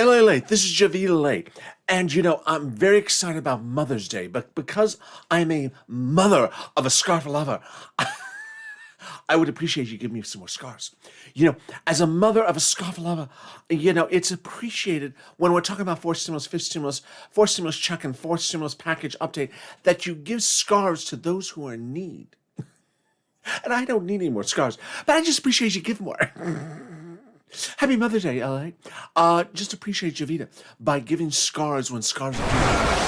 LALATE, this is JOVITALATE. And I'm very excited about Mother's Day, but because I'm a mother of a scarf lover, I would appreciate you giving me some more scarves. As a mother of a scarf lover, it's appreciated when we're talking about fourth stimulus, fifth stimulus, fourth stimulus check, and fourth stimulus package update, that you give scarves to those who are in need. And I don't need any more scarves, but I just appreciate you giving more. Happy Mother's Day, LA. Just appreciate Jovita by giving scars when scars are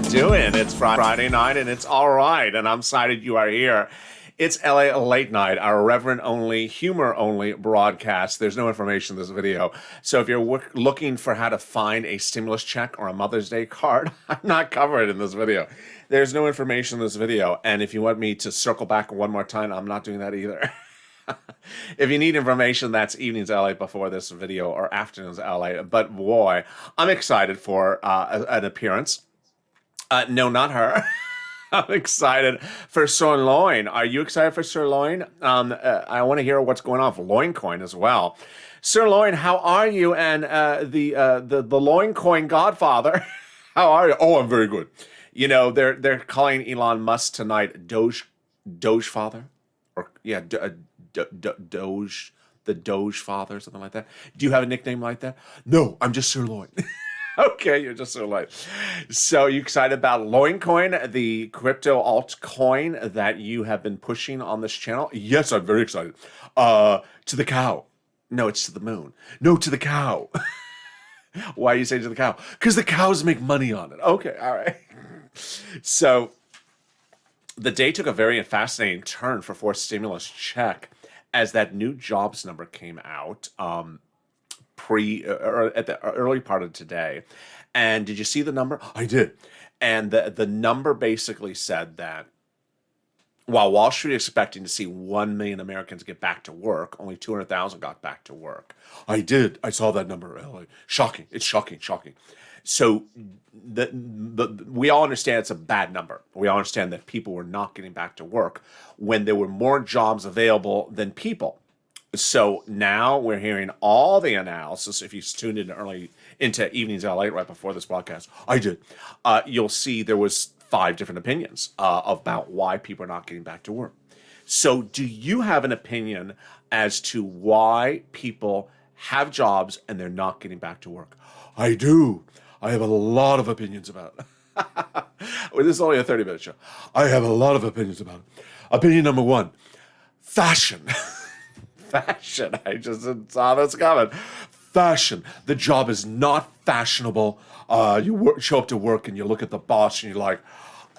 doing? It's Friday night and it's all right, and I'm excited you are here. It's LA Late Night, our reverent-only, humor-only broadcast. There's no information in this video, so if you're looking for how to find a stimulus check or a Mother's Day card, I'm not covering it in this video. There's no information in this video, and if you want me to circle back one more time, I'm not doing that either. If you need information, that's Evenings LA before this video or Afternoons LA, but boy, I'm excited for an appearance. No, not her. I'm excited for SIRLOIN. Are you excited for SIRLOIN? I want to hear what's going on for Loin Coin as well. SIRLOIN, how are you? And the Loin Coin Godfather, how are you? Oh, I'm very good. They're calling Elon Musk tonight Doge Father, or Doge, the Doge Father, something like that. Do you have a nickname like that? No, I'm just SIRLOIN. Okay, you're just so light. So you excited about Loin Coin, the crypto altcoin that you have been pushing on this channel? Yes, I'm very excited. To the cow. No, it's to the moon. No, to the cow. Why you say to the cow? Because the cows make money on it. Okay, all right. So the day took a very fascinating turn for fourth stimulus check as that new jobs number came out. At the early part of today. And did you see the number? I did. And the number basically said that while Wall Street is expecting to see 1 million Americans get back to work, only 200,000 got back to work. I did. I saw that number. Shocking. It's shocking. So we all understand it's a bad number. We all understand that people were not getting back to work when there were more jobs available than people. So now we're hearing all the analysis. If you tuned in early into Evenings LA right before this broadcast, I did. You'll see there was 5 different opinions about why people are not getting back to work. So do you have an opinion as to why people have jobs and they're not getting back to work? I do. I have a lot of opinions about it. Well, this is only a 30-minute show. I have a lot of opinions about it. Opinion number 1, fashion. Fashion. I just saw this coming. Fashion. The job is not fashionable. You show up to work and you look at the boss and you're like,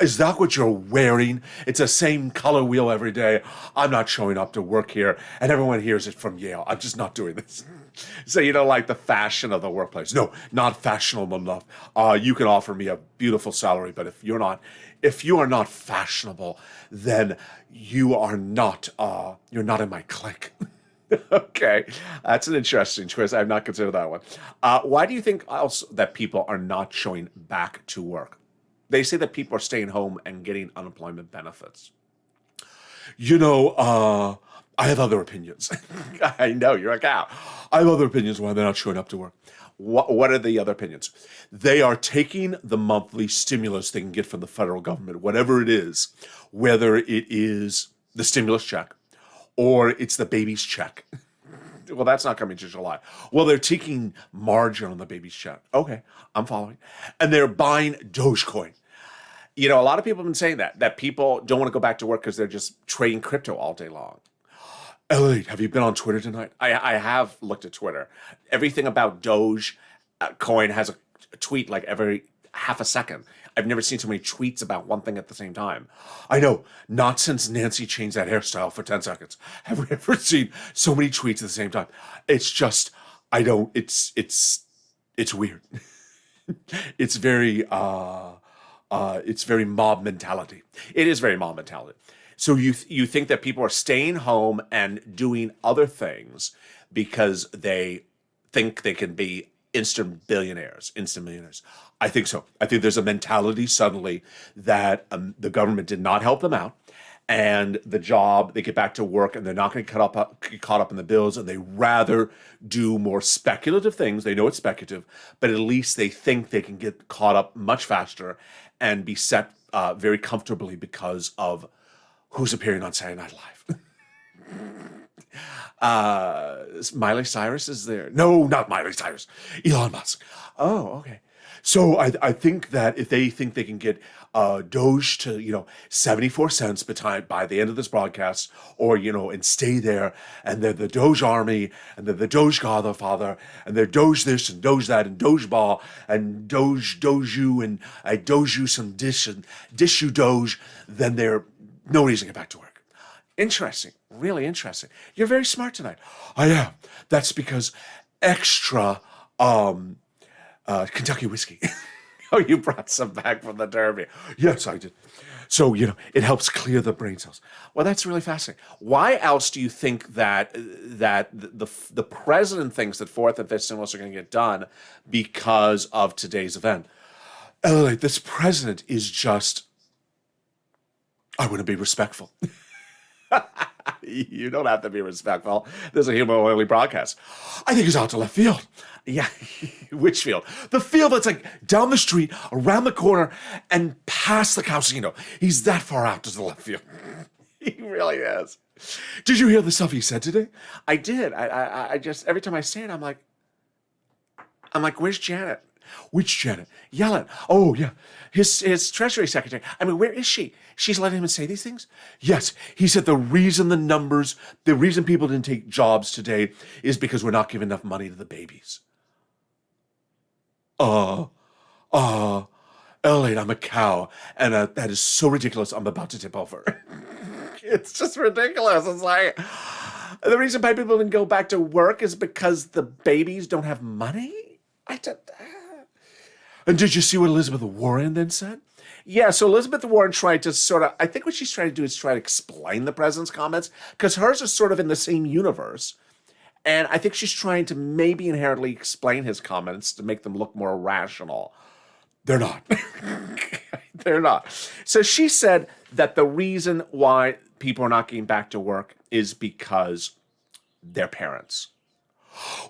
is that what you're wearing? It's the same color wheel every day. I'm not showing up to work here. And everyone hears it from Yale. I'm just not doing this. So you don't like the fashion of the workplace. No, not fashionable enough. You can offer me a beautiful salary, but if you are not fashionable, then you are not, you're not in my clique. Okay, that's an interesting choice. I have not considered that one. Why do you think also that people are not showing back to work? They say that people are staying home and getting unemployment benefits. I have other opinions. I know, you're a cow. I have other opinions why they're not showing up to work. What are the other opinions? They are taking the monthly stimulus they can get from the federal government, whatever it is, whether it is the stimulus check, or it's the baby's check. Well, that's not coming to July. Well, they're taking margin on the baby's check. Okay, I'm following. And they're buying Dogecoin. A lot of people have been saying that people don't want to go back to work because they're just trading crypto all day long. Elliot, have you been on Twitter tonight? I have looked at Twitter. Everything about Doge coin has a tweet like every half a second. I've never seen so many tweets about one thing at the same time. I know, not since Nancy changed that hairstyle for 10 seconds. Have we ever seen so many tweets at the same time? It's just, it's weird. It's very it's very mob mentality. It is very mob mentality. So you think that people are staying home and doing other things because they think they can be instant billionaires, instant millionaires. I think so. I think there's a mentality suddenly that the government did not help them out, and the job they get back to work and they're not going to get caught up in the bills, and they rather do more speculative things. They know it's speculative, but at least they think they can get caught up much faster and be set very comfortably because of who's appearing on Saturday Night Live. Miley Cyrus is there. No, not Miley Cyrus. Elon Musk. Oh, okay. So I think that if they think they can get Doge to 74 cents by the end of this broadcast, or and stay there, and they're the Doge army, and they're the Doge Godfather, and they're Doge this and Doge that and Doge ball and Doge you, and I Doge you some dish and dish you Doge, then they're no reason to get back to work. Interesting, really interesting. You're very smart tonight. I am. That's because extra Kentucky whiskey. Oh, you brought some back from the Derby. Yes, I did. So, it helps clear the brain cells. Well, that's really fascinating. Why else do you think that the president thinks that fourth and fifth stimulus are going to get done because of today's event? This president is just, I want to be respectful. You don't have to be respectful. This is a humor-only broadcast. I think he's out to left field. Yeah, which field? The field that's like down the street, around the corner, and past the casino. He's that far out to the left field. He really is. Did you hear the stuff he said today? I did. I just, every time I say it, I'm like, where's Janet? Which Janet? Yellen. Oh, yeah. His Treasury Secretary. I mean, where is she? She's letting him say these things? Yes. He said the reason people didn't take jobs today is because we're not giving enough money to the babies. Elliot, I'm a cow, and that is so ridiculous, I'm about to tip over. It's just ridiculous. It's like, the reason people didn't go back to work is because the babies don't have money? And did you see what Elizabeth Warren then said? Yeah, so Elizabeth Warren tried to I think what she's trying to do is try to explain the president's comments, because hers are sort of in the same universe. And I think she's trying to maybe inherently explain his comments to make them look more rational. They're not. They're not. So she said that the reason why people are not getting back to work is because they're parents.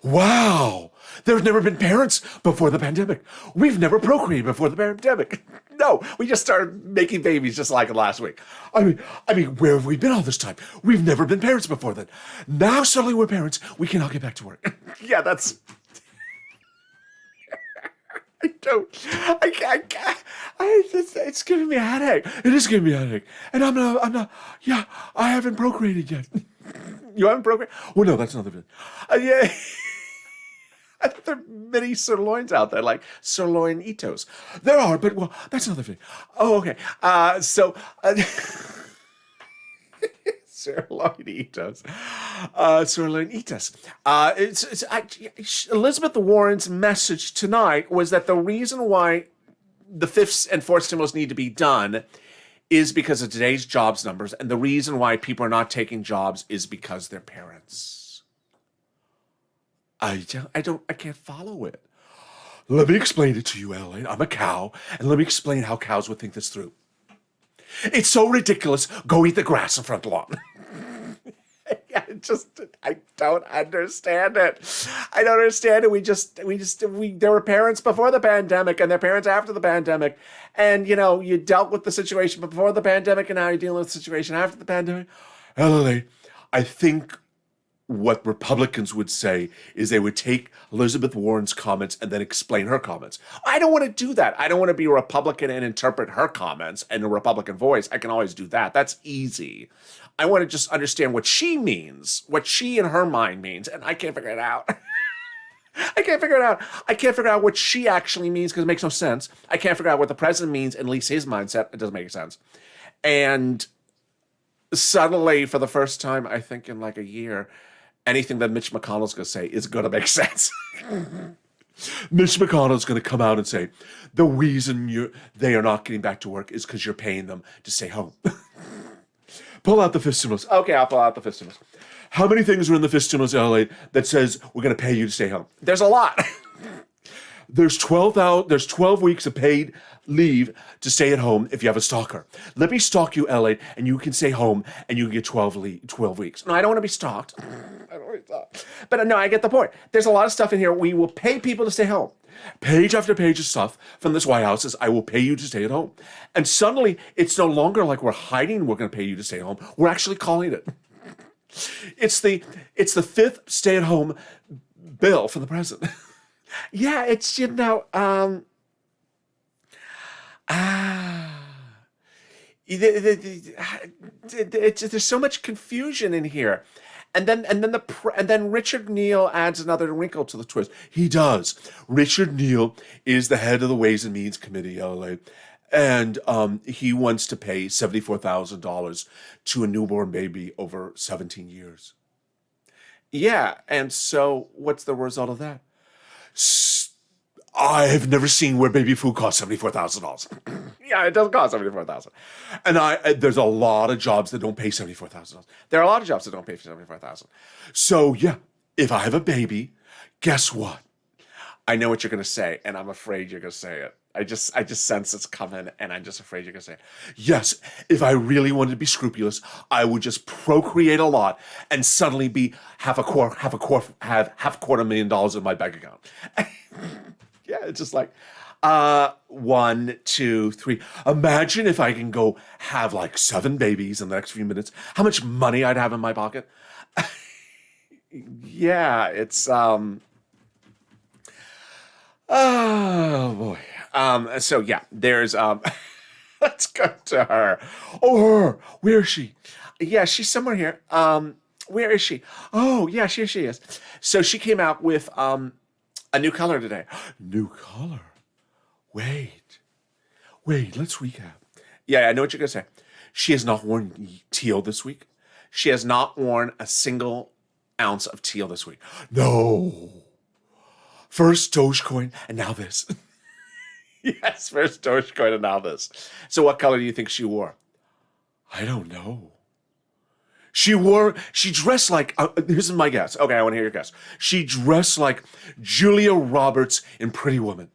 Wow, there's never been parents before the pandemic. We've never procreated before the pandemic. No, we just started making babies just like last week. I mean, where have we been all this time? We've never been parents before then. Now suddenly we're parents. We cannot get back to work. Yeah, that's. It's giving me a headache. It is giving me a headache, and I'm not. Yeah, I haven't procreated yet. You haven't procreated? Well, no, that's another thing. Yeah. I think there are many sirloins out there, like sirloinitos. There are, but well, that's another thing. Oh, okay. Sirloinitos. Sirloinitas. Elizabeth Warren's message tonight was that the reason why the fifth and fourth stimulus need to be done is because of today's jobs numbers, and the reason why people are not taking jobs is because they're parents. I can't follow it. Let me explain it to you, Ellen. I'm a cow, and let me explain how cows would think this through. It's so ridiculous. Go eat the grass in front of the lawn. I don't understand it. I don't understand it. There were parents before the pandemic, and they're parents after the pandemic. And, you dealt with the situation before the pandemic, and now you're dealing with the situation after the pandemic. LA, I think what Republicans would say is they would take Elizabeth Warren's comments and then explain her comments. I don't want to do that. I don't want to be a Republican and interpret her comments in a Republican voice. I can always do that. That's easy. I want to just understand what she means, what she in her mind means, and I can't figure it out. I can't figure it out. I can't figure out what she actually means because it makes no sense. I can't figure out what the president means, at least his mindset. It doesn't make sense. And suddenly, for the first time, I think in like a year, anything that Mitch McConnell's going to say is going to make sense. Mitch McConnell's going to come out and say, the reason they are not getting back to work is because you're paying them to stay home. Pull out the fist stimulus. Okay, I'll pull out the fist stimulus. How many things are in the fist stimulus, LA, that says we're going to pay you to stay home? There's a lot. There's 12 weeks of paid leave to stay at home if you have a stalker. Let me stalk you, LA, and you can stay home and you can get 12 weeks. No, I don't want to be stalked. I don't want to be stalked. But no, I get the point. There's a lot of stuff in here. We will pay people to stay home. Page after page of stuff from this White House says, I will pay you to stay at home. And suddenly, it's no longer like we're hiding we're going to pay you to stay home. We're actually calling it. It's the fifth stay-at-home bill for the president. Yeah, it's, there's so much confusion in here. And then Richard Neal adds another wrinkle to the twist. He does. Richard Neal is the head of the Ways and Means Committee, LA, and he wants to pay $74,000 to a newborn baby over 17 years. Yeah, and so what's the result of that? I've never seen where baby food costs $74,000. Yeah, it does cost $74,000. And there's a lot of jobs that don't pay $74,000. There are a lot of jobs that don't pay $74,000. So yeah, if I have a baby, guess what? I know what you're going to say, and I'm afraid you're going to say it. I just sense it's coming, and I'm just afraid you're going to say it. Yes, if I really wanted to be scrupulous, I would just procreate a lot and suddenly have $250,000 in my bank account. Yeah, it's just like, 1, 2, 3. Imagine if I can go have like 7 babies in the next few minutes, how much money I'd have in my pocket. Yeah, it's, oh boy. So yeah, there's, let's go to her. Oh, her. Where is she? Yeah, she's somewhere here. Where is she? Oh, yeah, she is. So she came out with, a new color today. New color? Wait, let's recap. Yeah, I know what you're going to say. She has not worn teal this week. She has not worn a single ounce of teal this week. No. First Dogecoin and now this. Yes, first Dogecoin and now this. So what color do you think she wore? I don't know. She dressed like, here's my guess. Okay, I want to hear your guess. She dressed like Julia Roberts in Pretty Woman.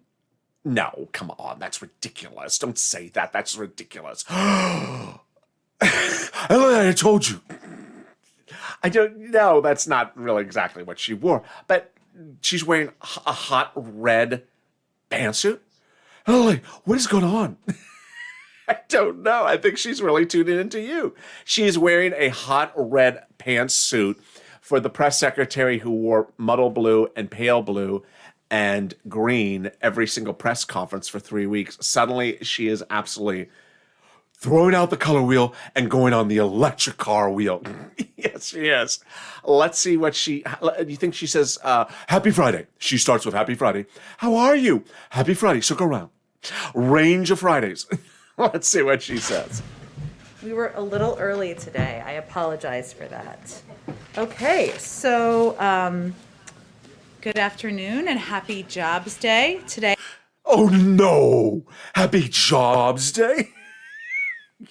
No, come on, that's ridiculous. Don't say that, that's ridiculous. I told you. I don't know, that's not really exactly what she wore, but she's wearing a hot red pantsuit. Like, what is going on? I don't know. I think she's really tuning into you. She is wearing a hot red pantsuit for the press secretary who wore muddle blue and pale blue and green every single press conference for 3 weeks. Suddenly, she is absolutely throwing out the color wheel and going on the electric car wheel. Yes, she is. Let's see what do you think she says, Happy Friday. She starts with Happy Friday. How are you? Happy Friday. So go around. Range of Fridays. Let's see what she says. We were a little early today. I apologize for that. Okay, so good afternoon and happy Jobs Day today. Oh no! Happy Jobs Day?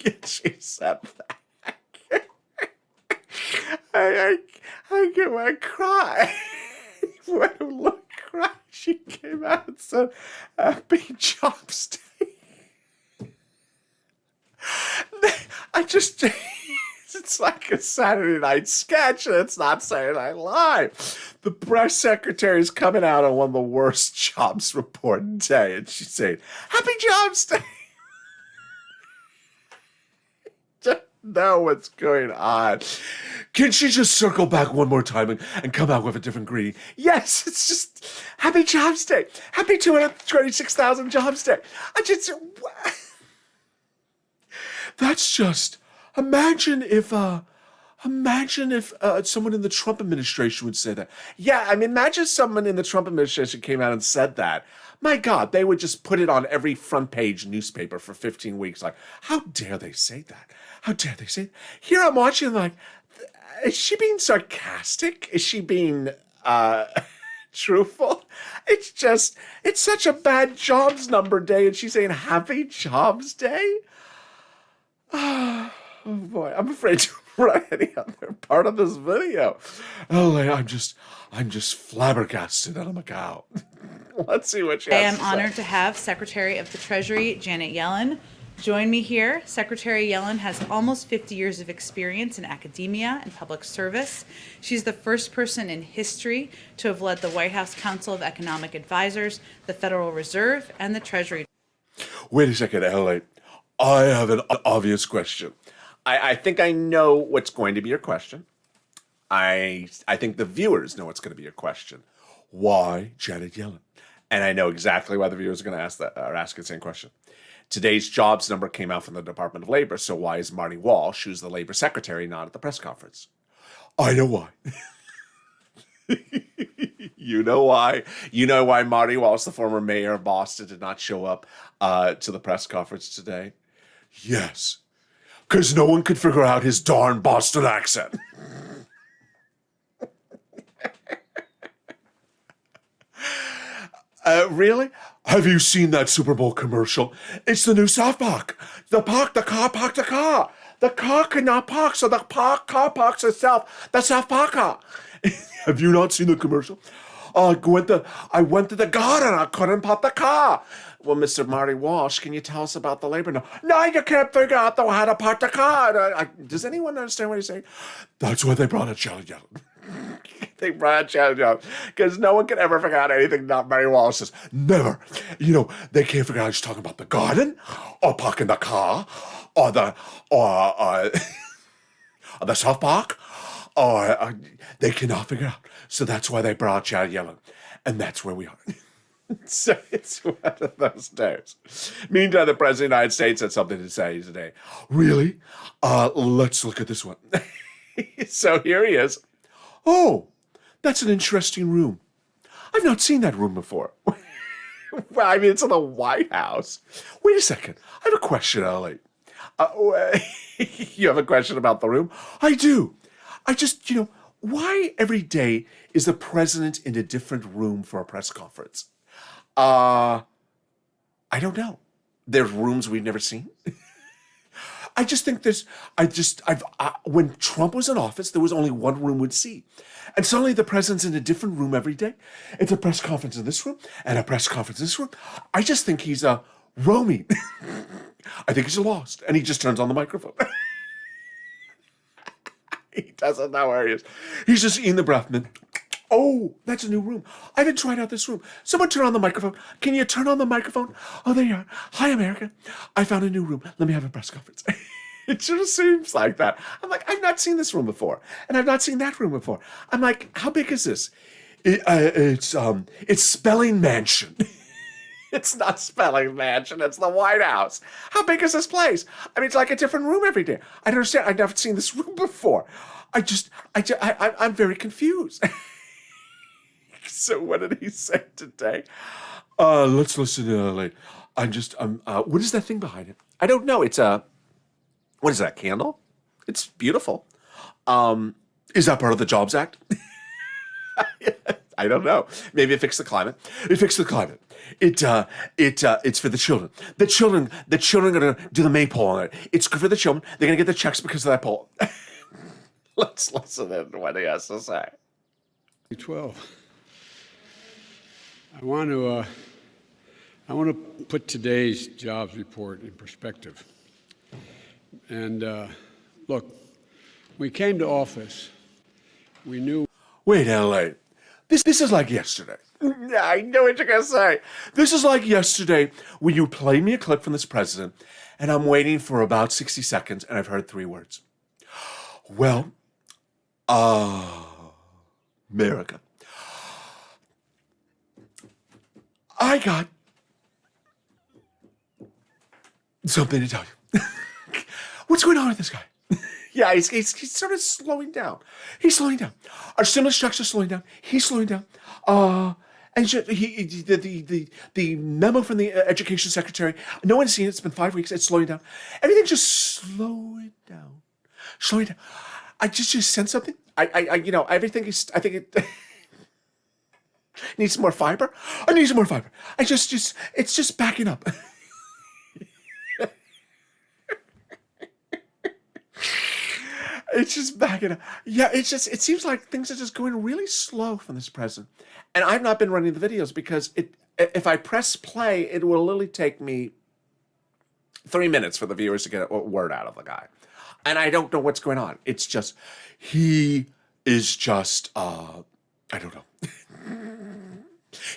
Yeah, she said that. I want to cry. When I look cry, she came out and said, Happy Jobs Day. It's like a Saturday night sketch, and it's not Saturday Night Live. The press secretary is coming out on one of the worst jobs report day, and she's saying, Happy Jobs Day. Don't know what's going on. Can she just circle back one more time and come out with a different greeting? Yes, it's just Happy Jobs Day. Happy 226,000 Jobs Day. That's just, imagine if someone in the Trump administration would say that. Yeah, I mean, imagine someone in the Trump administration came out and said that. My God, they would just put it on every front page newspaper for 15 weeks. Like, how dare they say that? How dare they say that? Here I'm watching like, is she being sarcastic? Is she being truthful. It's such a bad jobs number day, and she's saying happy jobs day. Oh boy, I'm afraid to write any other part of this video. LA, I'm just flabbergasted out of Macau. Let's see what she I has am to honored say. to have Secretary of the Treasury, Janet Yellen, join me here. Secretary Yellen has almost 50 years of experience in academia and public service. She's the first person in history to have led the White House Council of Economic Advisors, the Federal Reserve, and the Treasury. Wait a second, LA. I have an obvious question. I think I know what's going to be your question. I think the viewers know what's going to be your question. Why Janet Yellen? And I know exactly why the viewers are going to ask that or ask the same question. Today's jobs number came out from the Department of Labor, so why is Marty Walsh, who's the labor secretary, not at the press conference? I know why. You know why? You know why Marty Walsh, the former mayor of Boston, did not show up to the press conference today? Yes, because no one could figure out his darn Boston accent. Really? Have you seen that Super Bowl commercial? It's the new South Park. The car parked the car. The car could not park, so the car parks itself. The South Park car. Have you not seen the commercial? I went to the garden. I couldn't park the car. Well, Mr. Marty Walsh, can you tell us about the labor? No, you can't figure out how to park the car. Does anyone understand what he's saying? That's why they brought in Janet Yellen. They brought Janet Yellen because no one can ever figure out anything not Marty Walsh says. Never. You know, they can't figure out he's talking about the garden or parking the car or the South Park. Or they cannot figure out. So that's why they brought Janet Yellen. And that's where we are. So it's one of those days. Meantime, the President of the United States had something to say today. Really? Let's look at this one. So here he is. Oh, that's an interesting room. I've not seen that room before. Well, I mean, it's in the White House. Wait a second. I have a question, Ellie. You have a question about the room? I do. I just, why every day is the president in a different room for a press conference? I don't know. There's rooms we've never seen. I just think when Trump was in office, there was only one room we'd see. And suddenly the president's in a different room every day. It's a press conference in this room and a press conference in this room. I just think he's roaming. I think he's lost. And he just turns on the microphone. He doesn't know where he is. He's just eating the breath. And then, oh, that's a new room. I haven't tried out this room. Someone turn on the microphone. Can you turn on the microphone? Oh, there you are. Hi, America. I found a new room. Let me have a press conference. It just seems like that. I'm like, I've not seen this room before. And I've not seen that room before. I'm like, how big is this? It's Spelling Mansion. It's not Spelling Mansion. It's the White House. How big is this place? I mean, it's like a different room every day. I don't understand. I've never seen this room before. I'm very confused. So what did he say today? Let's listen to it. What is that thing behind it? I don't know. It's what is that, candle? It's beautiful. Is that part of the Jobs Act? I don't know. Maybe it fixed the climate. It fixed the climate. It's for the children. The children are gonna do the maypole on it. It's good for the children. They're gonna get the checks because of that pole. Let's listen in to what he has to say. 12. I want to put today's jobs report in perspective. And look, when we came to office, we knew. Wait, LA. This is like yesterday. Yeah, I know what you're gonna say. This is like yesterday when you played me a clip from this president, and I'm waiting for about 60 seconds, and I've heard 3 words. Well, America. I got something to tell you. What's going on with this guy? Yeah, he's sort of slowing down. He's slowing down. Our stimulus checks are slowing down. He's slowing down. And the memo from the education secretary, no one's seen it. It's been 5 weeks. It's slowing down. Everything's just slowing down. Slowing down. I just sense something. Everything is, I think it, Need some more fiber? I need some more fiber. It's just backing up. It's just backing up. Yeah, it seems like things are just going really slow from this president. And I've not been running the videos because if I press play, it will literally take me 3 minutes for the viewers to get a word out of the guy. And I don't know what's going on. It's just, he is just, I don't know.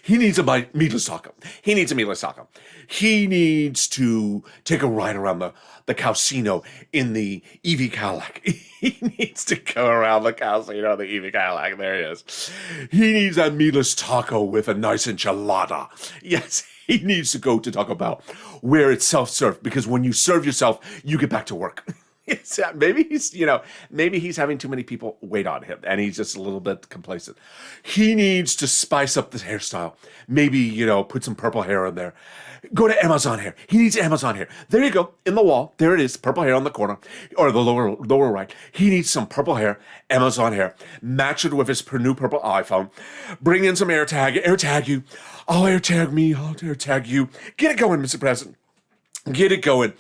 He needs a meatless taco. He needs a meatless taco. He needs to take a ride around the casino in the EV Cadillac. He needs to go around the casino in the EV Cadillac. There he is. He needs a meatless taco with a nice enchilada. Yes, he needs to go to Taco Bell where it's self-serve, because when you serve yourself, you get back to work. Maybe he's having too many people wait on him and he's just a little bit complacent. He needs to spice up the hairstyle. Maybe, put some purple hair in there. Go to Amazon hair. He needs Amazon hair. There you go. In the wall. There it is. Purple hair on the corner or the lower right. He needs some purple hair, Amazon hair. Match it with his new purple iPhone. Bring in some AirTag you. I'll AirTag me. I'll AirTag you. Get it going, Mr. President. Get it going.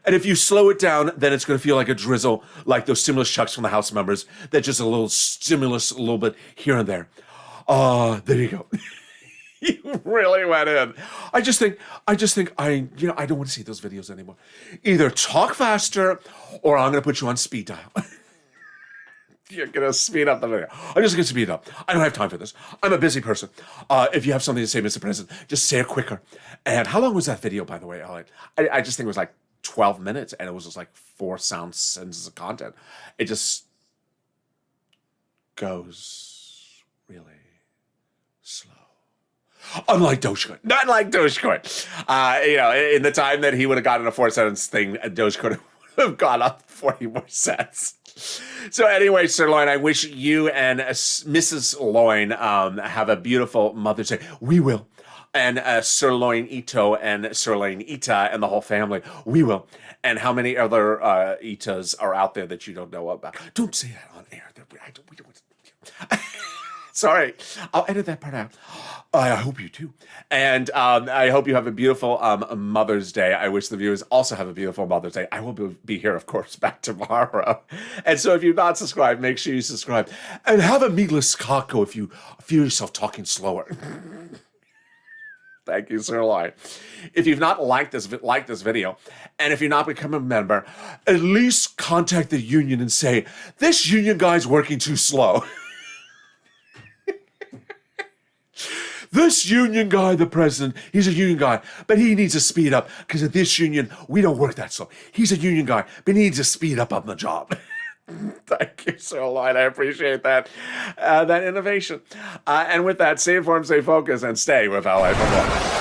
And if you slow it down, then it's going to feel like a drizzle, like those stimulus checks from the House members. That just a little stimulus, a little bit here and there. There you go. You really went in. I just think I don't want to see those videos anymore. Either talk faster, or I'm going to put you on speed dial. You're going to speed up the video. I'm just going to speed it up. I don't have time for this. I'm a busy person. If you have something to say, Mr. President, just say it quicker. And how long was that video, by the way? I just think it was like 12 minutes, and it was just like 4 sound sentences of content. It just goes really slow. Unlike Dogecoin. Not like Dogecoin. In the time that he would have gotten a 4-sentence thing, Dogecoin would have gone up 40 more cents. So anyway, Sirloin, I wish you and Mrs. Loin have a beautiful Mother's Day. We will. And Sirloin Ito and Sirloin Ita and the whole family. We will. And how many other Itas are out there that you don't know about? Don't say that on air. We don't. Sorry. I'll edit that part out. I hope you do. And I hope you have a beautiful Mother's Day. I wish the viewers also have a beautiful Mother's Day. I will be here, of course, back tomorrow. And so if you're not subscribed, make sure you subscribe. And have a meatless taco if you feel yourself talking slower. Thank you, Sirloin. If you've not liked this video, and if you're not become a member, at least contact the union and say, this union guy's working too slow. This union guy, the president, he's a union guy, but he needs to speed up, because at this union, we don't work that slow. He's a union guy, but he needs to speed up on the job. Thank you, Sirloin. I appreciate that innovation. And with that, stay informed, stay focused, and stay with LA for more.